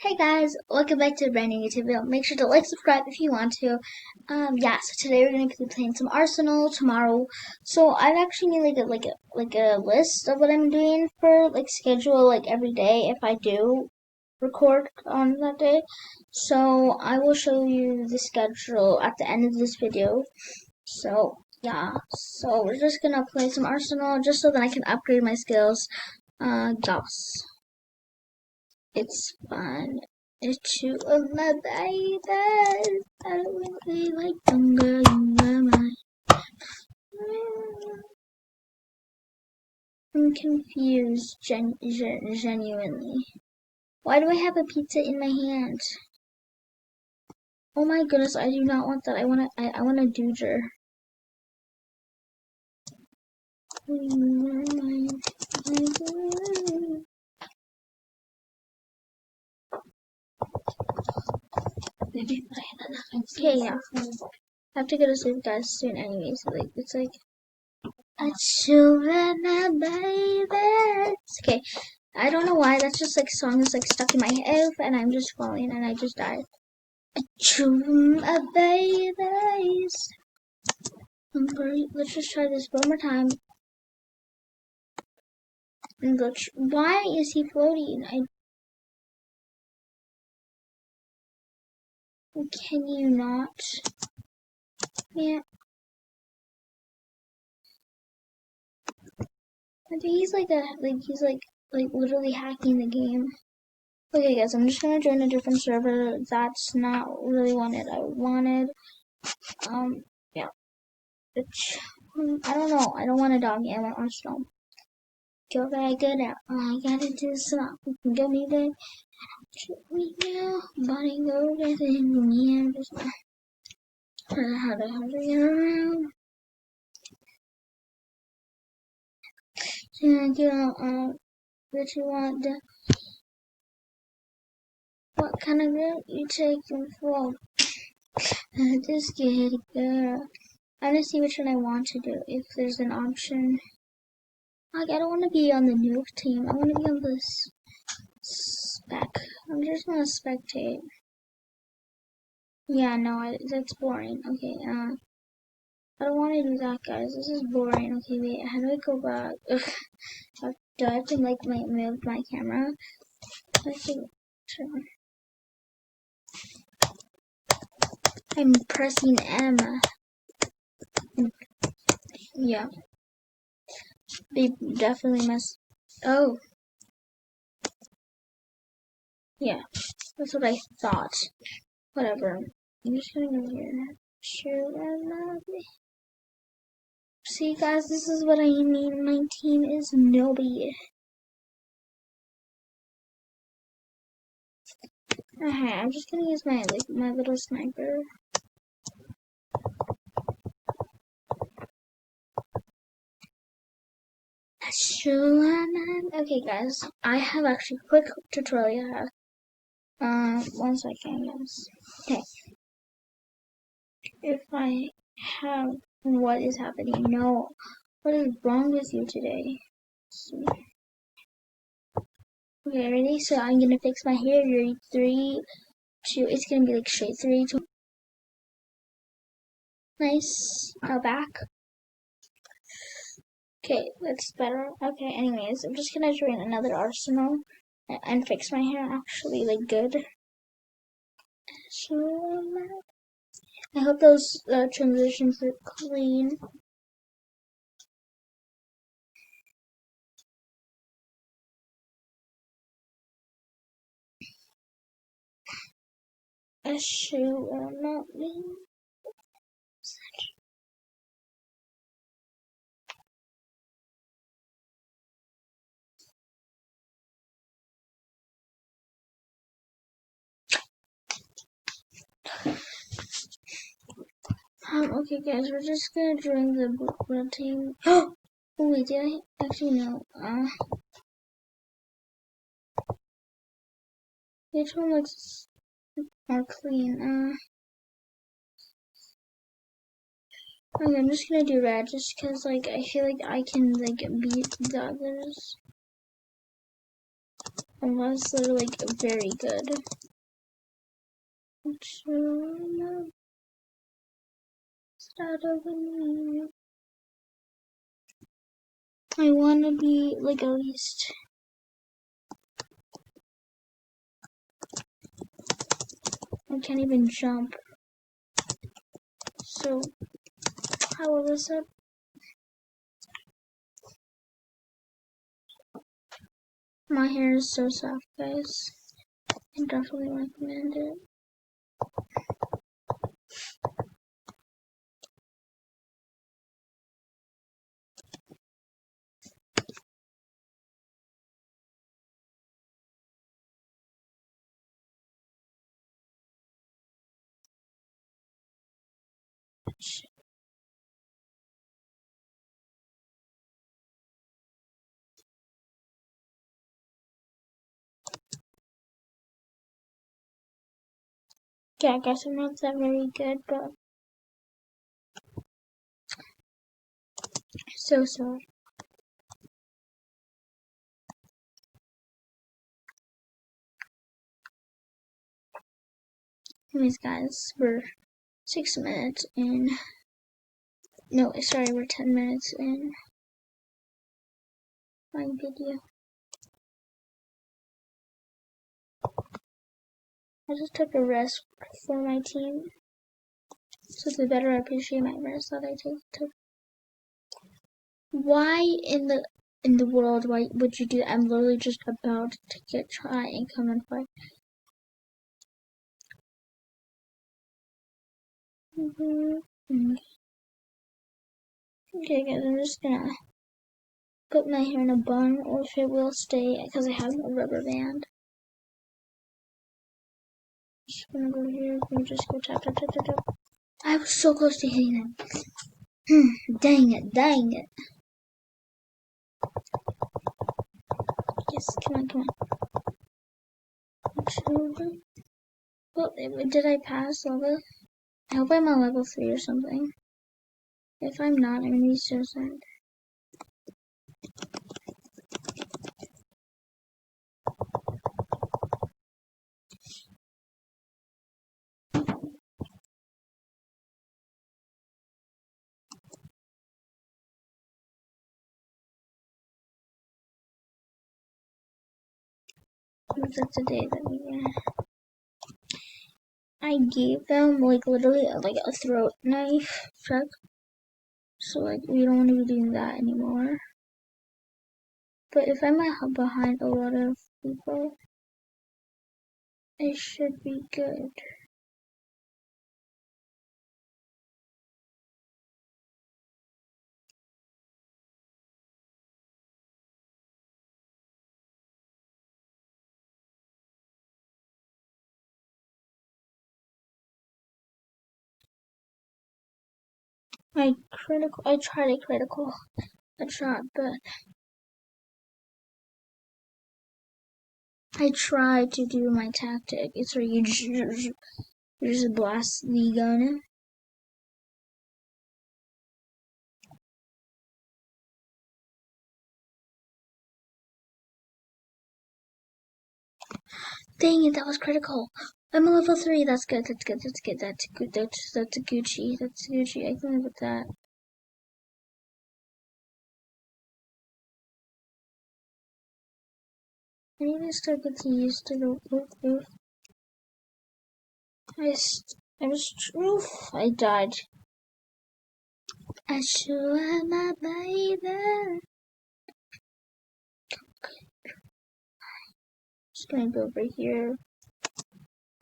Hey guys, welcome back to a brand new YouTube video. Make sure to like, subscribe if you want to. So today we're gonna be playing some Arsenal tomorrow. So I've actually made like a list of what I'm doing for like schedule like every day if I do record on that day. So I will show you the schedule at the end of this video. So we're just gonna play some Arsenal just so that I can upgrade my skills. Yes. It's fun to my baby. I don't really like them, girl, in my mind. I'm confused, genuinely. Why do I have a pizza in my hand? Oh my goodness, I do not want that. I want a dooger. Okay, yeah. I have to go to sleep, guys, soon anyways. Like, it's like a children and babies. Okay, I don't know why. That's just like song is like stuck in my head, and I'm just falling, and I just died. A children of babies. Let's just try this one more time. And why is he floating? Can you not? Yeah. I think he's like literally hacking the game. Okay guys, I'm just gonna join a different server. That's not really what I wanted. Yeah. I don't know. I don't want a doggy. I want Arsenal. Go back, get out. I gotta do something. Get me back. Treat me now. Body go within me. I'm just how to get around. What you want? What kind of girl you taking for? Just get it, girl. I want to see which one I want to do. If there's an option. Like, I don't want to be on the noob team. I want to be on this spec. I'm just gonna spectate. Yeah, no, that's boring. Okay, I don't want to do that, guys. This is boring. Okay, wait, how do I go back? Do I have to like move my camera? I think. Sure. I'm pressing M. Yeah. They definitely must. Oh. Yeah. That's what I thought. Whatever. I'm just gonna go here. Sure, see, guys, this is what I mean. My team is nobody. Okay, I'm just gonna use my little sniper. Okay, guys, I have actually a quick tutorial. 1 second, guys. Okay. If I have what is happening? No. What is wrong with you today? Okay, ready? So I'm gonna fix my hair. Ready? 3, 2. It's gonna be like straight. 3, 2. Nice. Now back. Okay, that's better. Okay, anyways, I'm just gonna join another Arsenal and fix my hair actually like good. So I hope those transitions are clean. A shoe or not me. Okay guys, we're just gonna join the blue team. Oh wait, did I actually no? Which one looks more clean? Okay, I'm just gonna do red just cause like I feel like I can like beat the others. unless they're like very good. I want to be like at least. I can't even jump. So, how will this up? My hair is so soft, guys. I definitely recommend it. Yeah, I guess I'm not that very good, but so sorry. Anyways, guys, we're 6 minutes in. No, sorry, we're 10 minutes in my video. I just took a rest for my team, so they better appreciate my rest that I took. Why in the world, why would you do that? I'm literally just about to try and come and fight. Okay, guys, I'm just gonna put my hair in a bun, or if it will stay, because I have a rubber band. Just gonna go here, and just go tap, tap, tap, tap, tap. I was so close to hitting them. Dang it, dang it. Yes, come on, come on. Oh, did I pass level? I hope I'm on level 3 or something. If I'm not, I'm gonna be so sad. That's the day that I gave them like literally like a throat knife check. So like we don't want to be doing that anymore. But if I'm behind a lot of people, it should be good. I tried a critical shot, but I tried to do my tactic. It's where you just blast the gun. Dang it, that was critical. I'm a level 3, that's good, that's good, that's good, that's good, that's Gucci, that's Gucci, I can live with that. I need to start getting used to the roof. I died. I sure am my baby. Just gonna go over here.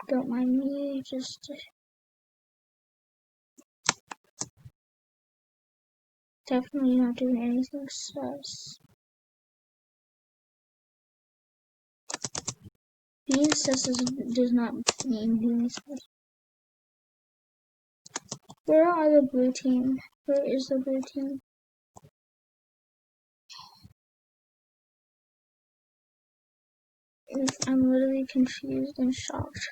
Don't mind me, just definitely not doing anything sus. Being sus does not mean being sus. Where are the blue team? Where is the blue team? I'm literally confused and shocked.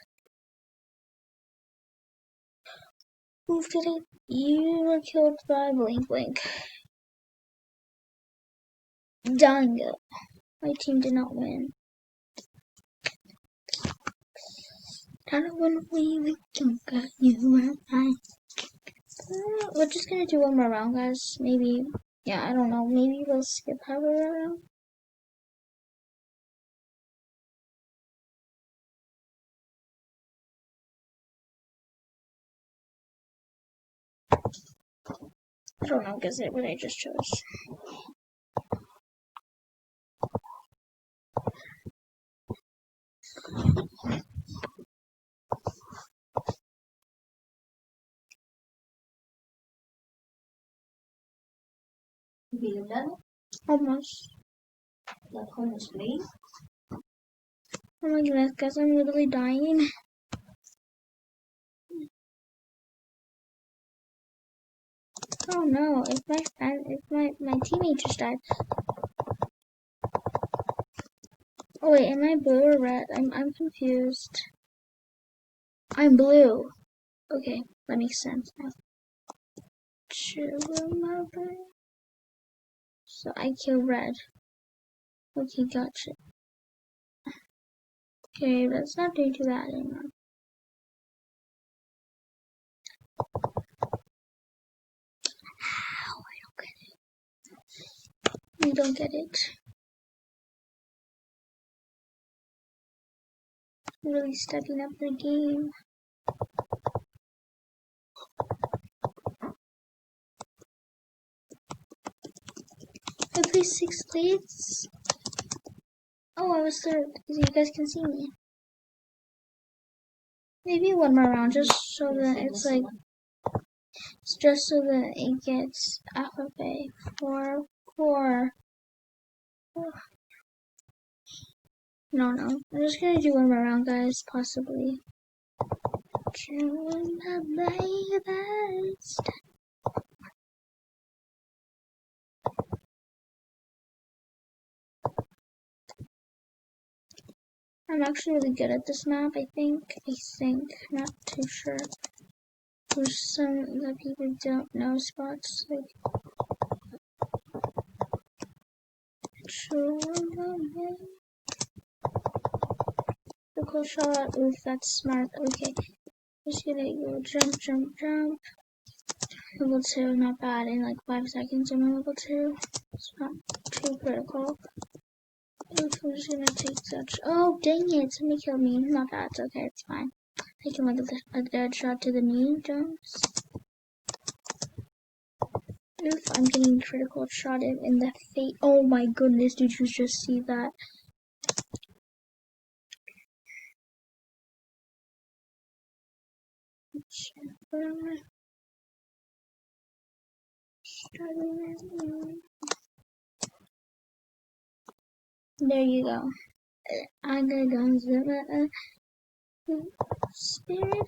Oof, you were killed by Blink Blink. Dang it. My team did not win. When we can get you right. We're just gonna do one more round, guys. Maybe, yeah, I don't know. Maybe we'll skip halfway around. I don't know, guys, what I just chose. You done? Almost. That homeless place? Oh my goodness, guys, I'm literally dying. Oh no, if my teammate just died. Oh wait, am I blue or red? I'm confused. I'm blue. Okay, that makes sense now. So I kill red. Okay, gotcha. Okay, that's not doing too bad anymore. Ow, I don't get it. I'm really stepping up the game. I placed 6 plates. Oh, I was third. You guys can see me. Maybe one more round, just so that it's like, just so that it gets alphabet. 4, 4. No. I'm just gonna do one more round, guys, possibly. Doing my best. I'm actually really good at this map, I think, not too sure. There's some that people don't know spots, like Critical shot. Oof, that's smart. Okay, just gonna go jump. Level 2, not bad. In like 5 seconds, I'm on level 2. It's not too critical. Oof, I'm just gonna take such. Oh, dang it! Somebody killed me. Not bad. It's okay. It's fine. Taking like a dead shot to the knee. Jumps. Oof, I'm getting critical shot in the face. Oh my goodness, did you just see that? There you go. I got guns in my spirit.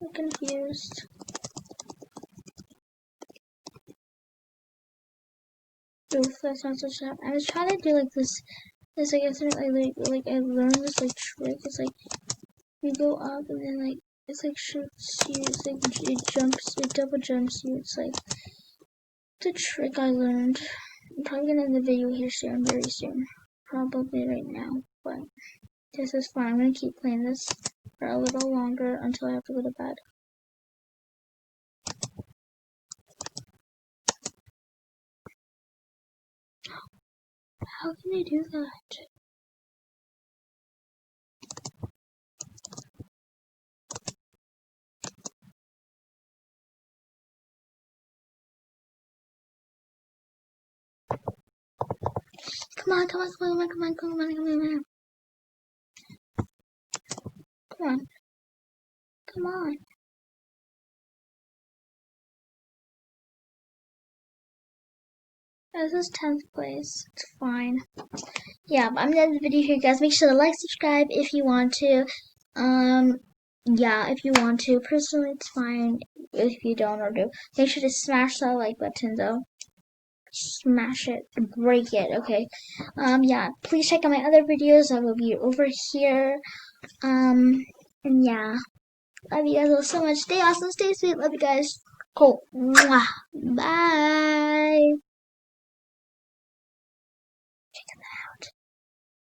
I'm confused. Oof, that's not so sharp. I was trying to do like this. This like I learned this like trick. It's like you go up and then like it's like shoots you. It's like it double jumps you. It's like the trick I learned. I'm probably gonna end the video here soon, very soon. Probably right now, but this is fun. I'm gonna keep playing this for a little longer until I have to go to bed. How can I do that? Come on. Come on. This is 10th place. It's fine. Yeah, but I'm gonna end the video here, guys. Make sure to like, subscribe if you want to. Yeah, if you want to. Personally, it's fine if you don't or do. Make sure to smash that like button, though. Smash it, break it, okay? Yeah, please check out my other videos. I will be over here. And yeah. Love you guys all so much. Stay awesome, stay sweet. Love you guys. Cool. Mwah. Bye.